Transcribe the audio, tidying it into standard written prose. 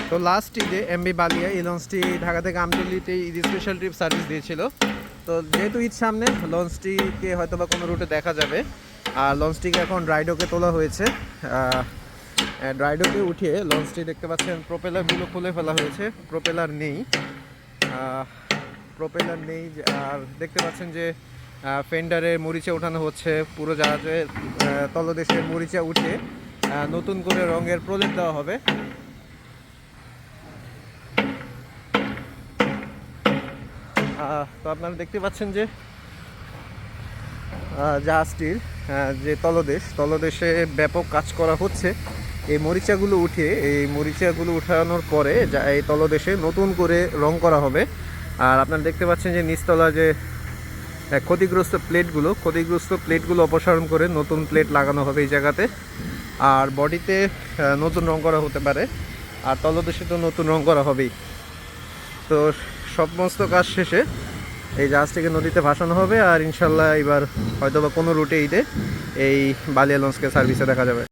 তো লাস্ট ঈদে এমবি বালিয়া এই লঞ্চটি ঢাকা থেকে আমতলীতে ঈদ স্পেশাল ট্রিপ সার্ভিস দিয়েছিল। তো যেহেতু ঈদ সামনে, লঞ্চটিকে হয়তো বা কোনো রুটে দেখা যাবে। আর লঞ্চটিকে এখন ড্রাইডকে তোলা হয়েছে। ড্রাইডকে উঠিয়ে লঞ্চটি দেখতে পাচ্ছেন প্রোপেলারগুলো খুলে ফেলা হয়েছে, প্রোপেলার নেই। আর দেখতে পাচ্ছেন যে ফেন্ডারের মরিচা ওঠানো হচ্ছে, পুরো জাহাজের তলদেশের মরিচা উঠে নতুন করে রঙের প্রলেপ দেওয়া হবে। তো আপনারা দেখতে পাচ্ছেন যে জাহাজটির যে তলদেশে ব্যাপক কাজ করা হচ্ছে। এই মরিচাগুলো উঠানোর পরে এই তলদেশে নতুন করে রং করা হবে। আর আপনারা দেখতে পাচ্ছেন যে নিচতলা যে ক্ষতিগ্রস্ত প্লেটগুলো অপসারণ করে নতুন প্লেট লাগানো হবে এই জায়গাতে। আর বডিতে নতুন রং করা হতে পারে, আর তলদেশে তো নতুন রং করা হবেই। তো সমস্ত কাজ শেষে এই জাহাজটিকে নদীতে ভাসানো হবে। আর ইনশাল্লাহ এবার হয়তো বা কোনো রুটে ঈদে এই বালিয়া লঞ্চকে সার্ভিসে দেখা যাবে।